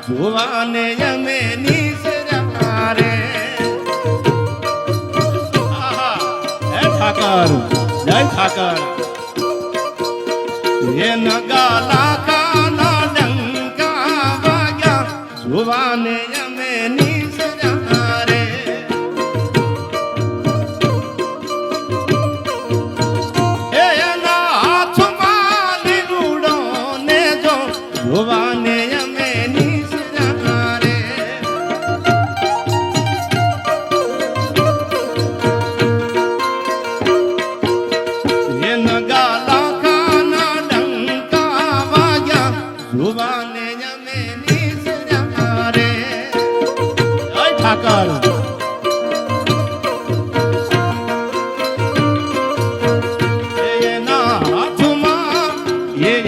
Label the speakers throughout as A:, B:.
A: જોવાને અમે નિસર્યા રે. હે ઠાકર, જય ઠાકર. એ નગા લાખાના ડંકા વાગ્યા જોવાને અમે નિસર્યા રે. એના હાથમાં લીલુડો ને જો જોવાને અમે નિસર્યા રે. એ નગા લાખાના ડંકા વાગ્યા જોવાને અમે નિસર્યા રે. જય ઠાકર.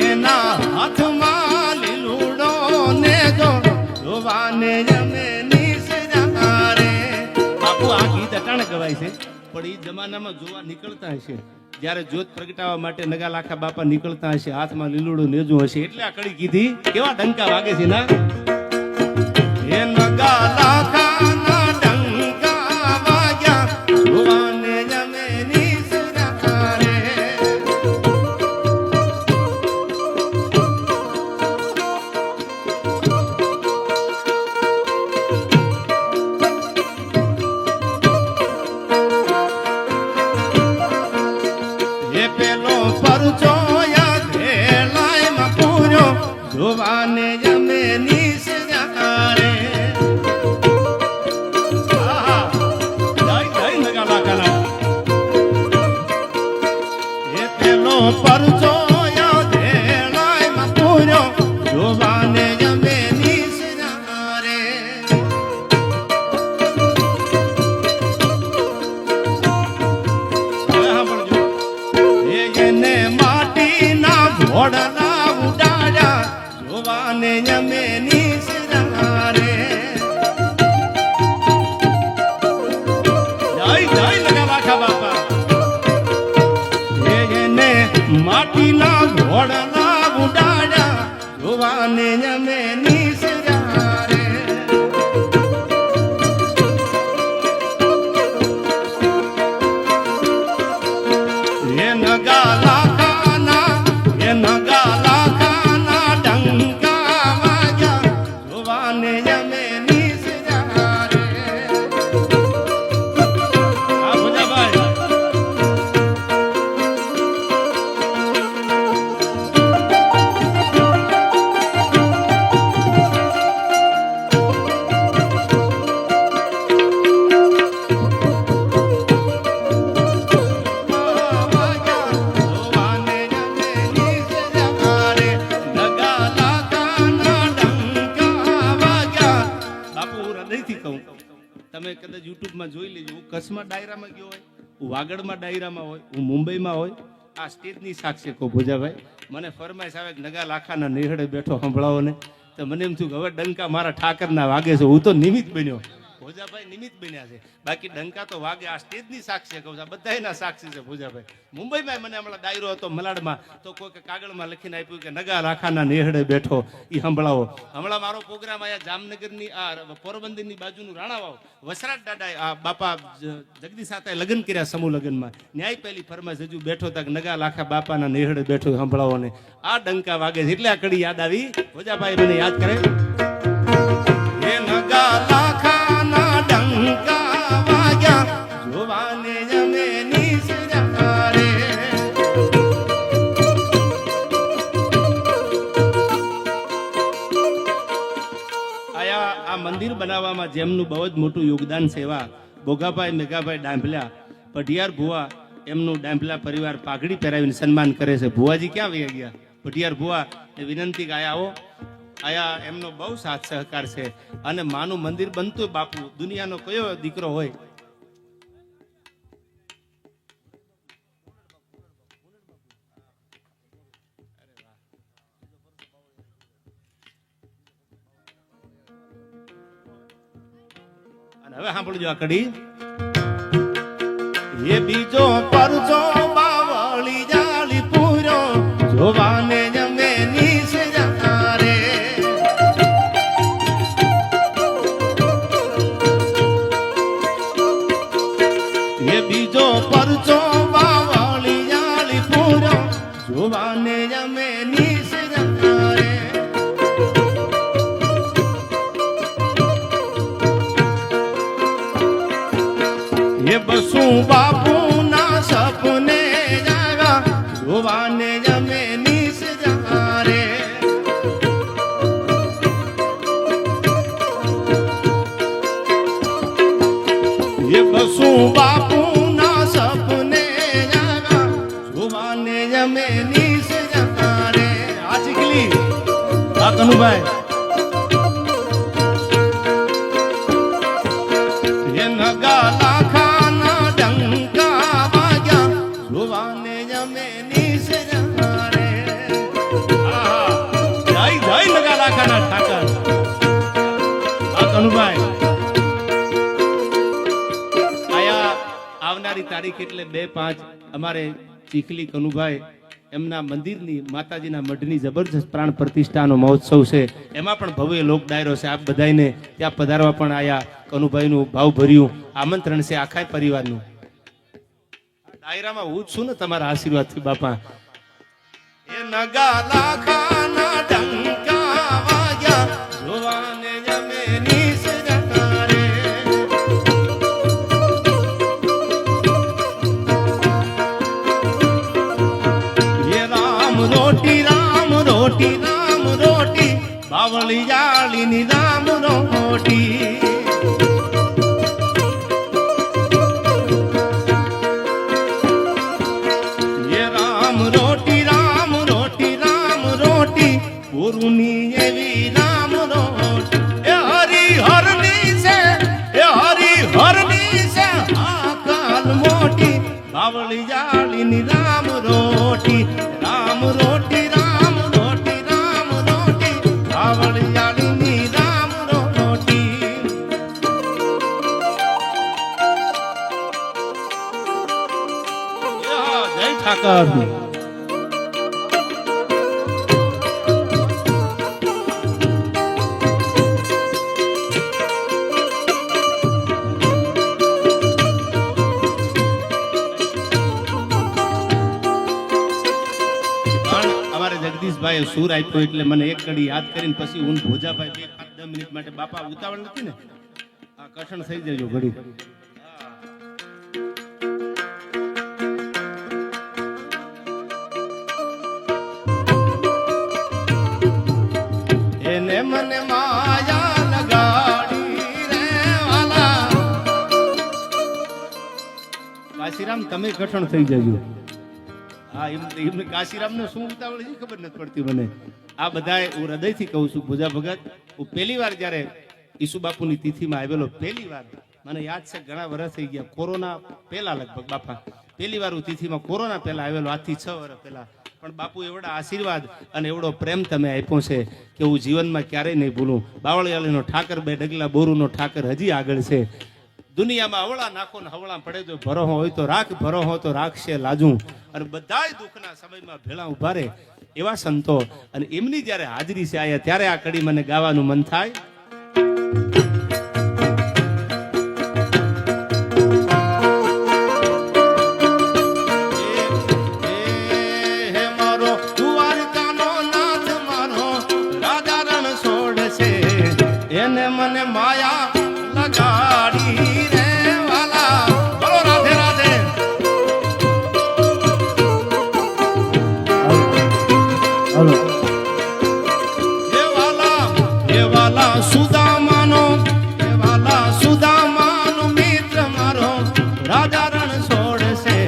A: એના હાથમાં લીલુડો ને જો જોવાને અમે નિસર્યા રે. બાપુ આ ગીત અટાણે ગવાય છે પણ એ જમાનામાં જોવા નીકળતા હશે જ્યારે જ્યોત પ્રગટાવવા માટે નગા લાખા બાપા નીકળતા હશે, હાથમાં લીલુડું નેજું હશે એટલે આ કડી કીધી. કેવા ડંકા વાગે છે ના. એ નગા લાખાના ડંકા વાગ્યા જોવાને અમે નિસર્યા રે. એ પેલો પરચો યાદેલાયમાં પૂર્યો જોવાને અમે નિસર્યા રે. જય જય નગા લાખાના. એ પેલો પરચો યાદેલાયમાં પૂર્યો જોવાને અમે નિસર્યા રે. એને માટીના ઘોડલા ઉડાડ્યા જોવાને અમે નિસર્યા રે. જય જય નગા લાખા બાપા. એને માટીના ઘોડલા ઉડાડ્યા જોવાને અમે નિસર્યા રે. એ નગા લાખાના ડંકા વાગ્યા જોવાને અમે નિસર્યા રે. આ ભુજાભાઈ. તમે કદાચ યુટ્યુબમાં જોઈ લેજો. હું કચ્છમાં ડાયરામાં ગયો હોય, હું વાગડમાં ડાયરામાં હોય, હું મુંબઈમાં હોય, આ સ્ટેજની સાક્ષી કહું ભુજાભાઈ. મને ફરમાઈશ આવે કે નગા લાખાના નેહડે બેઠો સંભળાવો ને, તો મને એમ થયું કે હવે ડંકા મારા ઠાકરના વાગે છે. હું તો નિમિત્ત બન્યો. ભોજાભાઈ નિમિત્ત બન્યા છે, બાકી ડંકા તો વાગે. આ સ્ટેજની સાક્ષી કહું છું, આ બધાના સાક્ષી છે ભોજાભાઈ. મુંબઈમાં મને હમણાં ડાયરો હતો મલાડમાં, તો કોઈ કાગળમાં લખીને આપ્યું કે નગા લાખાના નેહડે બેઠો એ સંભળાવો. હમણાં મારો પ્રોગ્રામ અહીંયા જામનગરની આ પોરબંદરની બાજુનું રાણાવાવ વસરાજ દાદાએ આ બાપા જગદીશ સાથે લગ્ન કર્યા સમૂહ લગ્નમાં. ન્યાય પહેલી ફરમાઈશ હજુ બેઠો તક નગા લાખા બાપાના નેહડે બેઠો સંભળાવો ને. આ ડંકા વાગે છે એટલે આ કડી યાદ આવી. ભોજાભાઈ મને યાદ કરે. એ નગા લાખાના ડંકા વાગ્યા જોવાને અમે નિસર્યા રે. આ મંદિર બનાવવામાં જેમનું બહુ જ મોટું યોગદાન છે એવા બોગાભાઈ મેઘાભાઈ ડાંભલા પઢિયાર ભુવા, એમનું ડાંભલા પરિવાર પાઘડી પહેરાવીને સન્માન કરે છે. ભુવાજી ક્યાં વહી ગયા? પઢિયાર ભુવા એ વિનંતી કે આયા આવો. આયા એમનો બહુ સાથ સહકાર છે. અને માનું મંદિર બનતું બાપુ દુનિયાનો કયો દીકરો હોય હવે સાંભળજો આ કડી. એ બીજો પરચો બાવળી જાળી પૂર્યો જોવાને જમે નિસર્યા રે. બસું બાપુના સપને જાવા જોવાને જમે નીસ જારે એ બસું બાપુના સપને જાવા જોવાને જમે નીસ જારે આ ચીકલી આ કનુભાઈ આવનારી તારીખ એટલે 2-5 અમારે ચીખલી કનુભાઈ એમના મંદિરની માતાજીના મઢની જબરજસ્ત પ્રાણ પ્રતિષ્ઠાનો મહોત્સવ છે. એમાં પણ ભવ્ય લોક ડાયરો છે. આપ બધાને ત્યાં પધારવા પણ આયા. કનુભાઈનું ભાવભર્યું આમંત્રણ છે આખા પરિવારનું. ડાયરામાં હું જ છું ને તમારા આશીર્વાદથી બાપા. એ નગા લાખાના ડંકા વાગ્યા જોવાને જમે નીસ જતારે એ રામ રોટી બાવળી જાળીની રામ રોટી ગુરુની એવી રામ રોટી એ હરિહરની છે આ કાલ મોટી બાવળી જાળીની રામ રોટી બાવળી જાળીની રામ રોટી જય ઠાકર. જગદીશભાઈ સૂર આપ્યો એટલે મને એક કડી યાદ કરીને પછી હું ભોજાભાઈ 5-10 મિનિટ માટે બાપા ઉતાવળ નથી ને આ કઠણ થઈ જજો ઘડી. એને મને માયા લગાડી રે વાલા કાશીરામ તમે કઠણ થઈ જજો. હા એમને કાશીરામને શું ઉતાવળ છે ખબર નથી પડતી મને. આ બધાએ હું હૃદયથી કહું છું ભોજા ભગત હું પહેલી વાર જ્યારે ઈસુ બાપુની તિથિમાં આવેલો પહેલી વાર મને યાદ છે ઘણા વર્ષ થઈ ગયા કોરોના પહેલા લગભગ બાપા પહેલી વાર હું તિથિમાં કોરોના પહેલા આવેલો આજથી 6 વર્ષ પહેલા. પણ બાપુ એવડા આશીર્વાદ અને એવડો પ્રેમ તમે આપ્યો છે કે હું જીવનમાં ક્યારેય નહીં ભૂલું. બાવળિયાળીનો ઠાકર 2 ડગલા બોરુનો ઠાકર હજી આગળ છે. દુનિયામાં અવળા નાખો ને હવળા પડે જો ભરોહો હોય તો રાખ ભરોહો તો રાખશે લાજું. અને બધાય દુઃખના સમયમાં ભેળા ઉભા રહે એવા સંતો અને એમની જ્યારે હાજરી છે આયા ત્યારે આ કડી મને ગાવાનું મન થાય. મારો દ્વારકાનો નાથ મારો રાજા રણ છોડ છે એને મને માયા લગાડી રે વાલા. બોલો રાધે રાધે. વાલા સુદામાનો મિત્ર મારો રાજા રણ છોડશે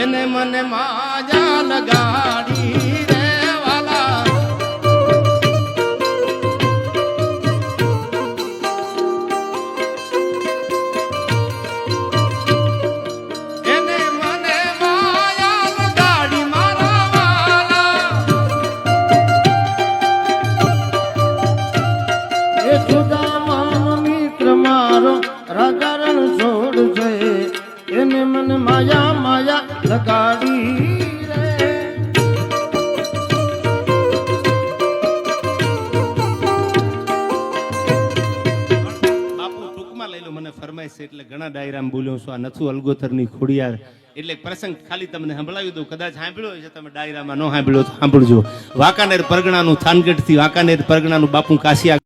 A: એને મને માયા લગાડી રે વાલા. એને મને માયા લગાડી મારા વાલા. એ સુદામાનો મિત્ર મારો રાજા રણ છોડશે એને મને માયા લગાડી રે. બાપુ ટૂંકમાં લઈ લો મને ફરમાઈશ એટલે ઘણા ડાયરામાં બોલ્યો છું. આ નથુ અલગોતરની ખોડિયાર એટલે પ્રસંગ ખાલી તમને સંભળાવી દઉં. કદાચ સાંભળ્યો છે તમે ડાયરામાં ન સાંભળ્યો તો સાંભળજો. વાંકાનેર પરગણાનું થાનગઢ થી વાંકાનેર પરગણાનું બાપુ કાશિયા